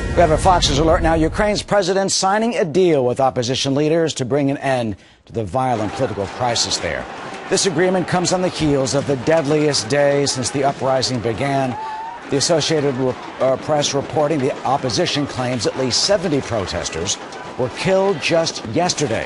We have a Fox News alert now. Ukraine's president signing a deal with opposition leaders to bring an end to the violent political crisis there. This agreement comes on the heels of the deadliest day since the uprising began. The Associated Press reporting the opposition claims at least 70 protesters were killed just yesterday.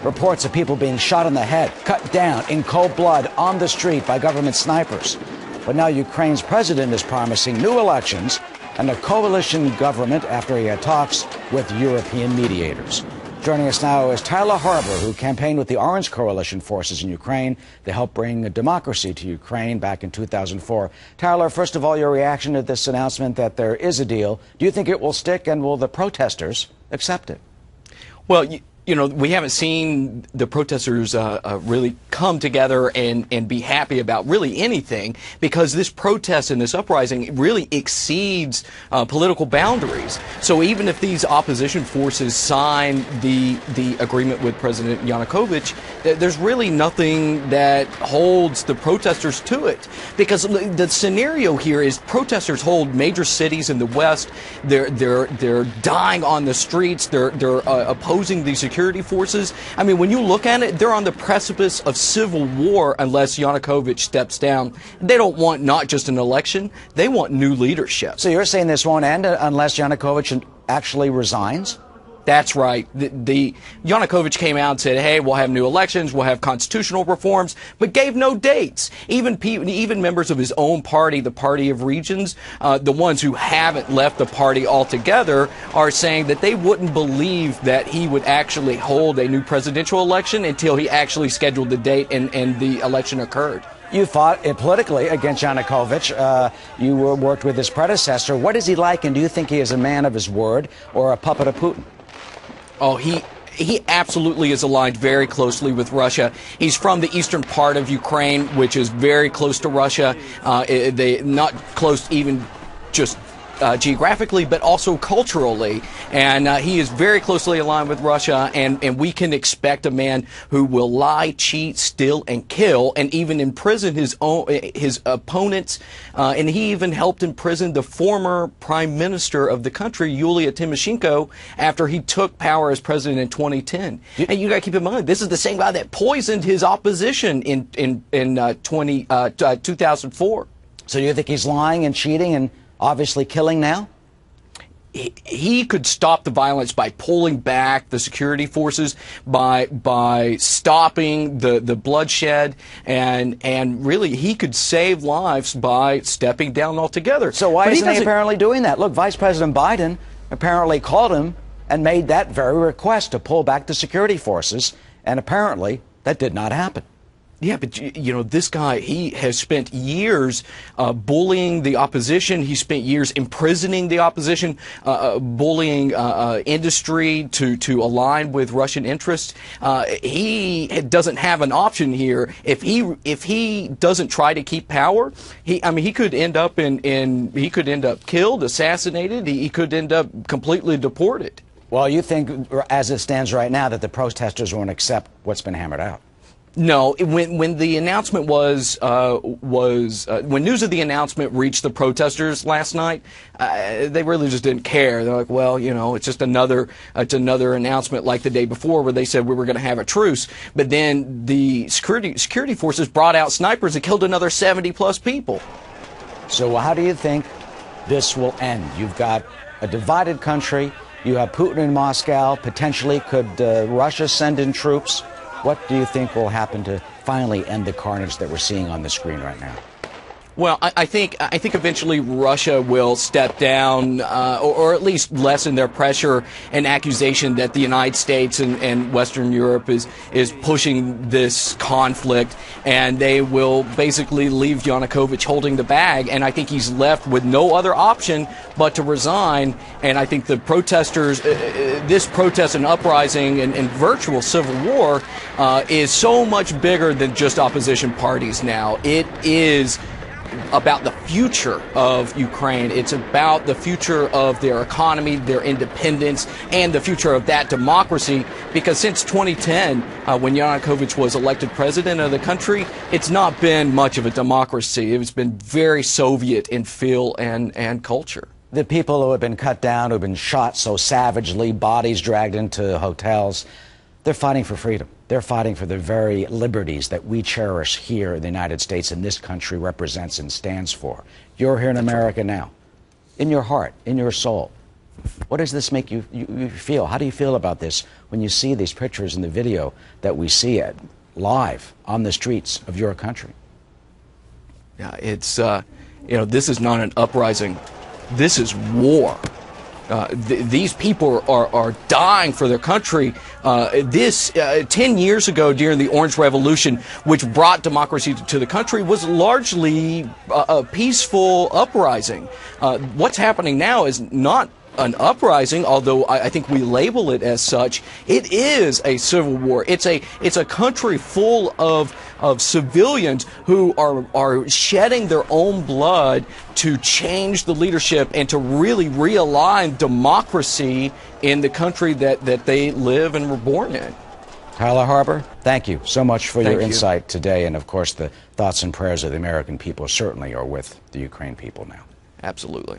Reports of people being shot in the head, cut down in cold blood on the street by government snipers. But now Ukraine's president is promising new elections and a coalition government after he had talks with European mediators. Joining us now is Tyler Harbour, who campaigned with the Orange Coalition forces in Ukraine to help bring a democracy to Ukraine back in 2004. Tyler, first of all, your reaction to this announcement that there is a deal. Do you think it will stick, and will the protesters accept it? Well, you know, we haven't seen the protesters really come together and be happy about really anything, because this protest and this uprising really exceeds political boundaries. So even if these opposition forces sign the agreement with President Yanukovych, there's really nothing that holds the protesters to it, because the scenario here is protesters hold major cities in the West. They're dying on the streets. They're opposing the security forces. I mean, when you look at it, they're on the precipice of civil war unless Yanukovych steps down. They don't want not just an election, they want new leadership. So you're saying this won't end unless Yanukovych actually resigns? That's right. The Yanukovych came out and said, hey, we'll have new elections, we'll have constitutional reforms, but gave no dates. Even members of his own party, the Party of Regions, the ones who haven't left the party altogether, are saying that they wouldn't believe that he would actually hold a new presidential election until he actually scheduled the date and the election occurred. You fought politically against Yanukovych. You worked with his predecessor. What is he like, and do you think he is a man of his word or a puppet of Putin? Oh, he absolutely is aligned very closely with Russia. He's from the eastern part of Ukraine, which is very close to Russia. They not close even just geographically, but also culturally. And he is very closely aligned with Russia, and we can expect a man who will lie, cheat, steal, and kill, and even imprison his opponents. And he even helped imprison the former prime minister of the country, Yulia Tymoshenko, after he took power as president in 2010. And you got to keep in mind, this is the same guy that poisoned his opposition in 2004. So you think he's lying and cheating and obviously killing now? He could stop the violence by pulling back the security forces, by stopping the bloodshed, and really he could save lives by stepping down altogether. So why isn't he apparently doing that? Look, Vice President Biden apparently called him and made that very request to pull back the security forces, and apparently that did not happen. Yeah, but, you know, this guy, he has spent years bullying the opposition. He spent years imprisoning the opposition, bullying industry to align with Russian interests. He doesn't have an option here. If he doesn't try to keep power, he could end up he could end up killed, assassinated. He could end up completely deported. Well, you think, as it stands right now, that the protesters won't accept what's been hammered out? No, when the announcement when news of the announcement reached the protesters last night, they really just didn't care. They're like, well, you know, it's another announcement like the day before where they said we were going to have a truce. But then the security forces brought out snipers and killed another 70+ people. So how do you think this will end? You've got a divided country. You have Putin in Moscow. Potentially, could Russia send in troops? What do you think will happen to finally end the carnage that we're seeing on the screen right now? Well, I think eventually Russia will step down, or at least lessen their pressure and accusation that the United States and Western Europe is pushing this conflict, and they will basically leave Yanukovych holding the bag. And I think he's left with no other option but to resign. And I think the protesters, this protest and uprising and virtual civil war, is so much bigger than just opposition parties now. It is about the future of Ukraine. It's about the future of their economy, their independence, and the future of that democracy. Because since 2010, when Yanukovych was elected president of the country, it's not been much of a democracy. It's been very Soviet in feel and culture. The people who have been cut down, who have been shot so savagely, bodies dragged into hotels, they're fighting for freedom. They're fighting for the very liberties that we cherish here in the United States and this country represents and stands for. You're here in America now, in your heart, in your soul. What does this make you feel? How do you feel about this when you see these pictures and the video that we see live on the streets of your country? Yeah, it's, this is not an uprising. This is war. These people are dying for their country. 10 years ago during the Orange Revolution, which brought democracy to the country, was largely a peaceful uprising. What's happening now is not an uprising, although I think we label it as such. It is a civil war. It's a country full of civilians who are shedding their own blood to change the leadership and to really realign democracy in the country that they live and were born in. Tyler Harbor, thank you so much for your insight today, and of course the thoughts and prayers of the American people certainly are with the Ukraine people now. Absolutely.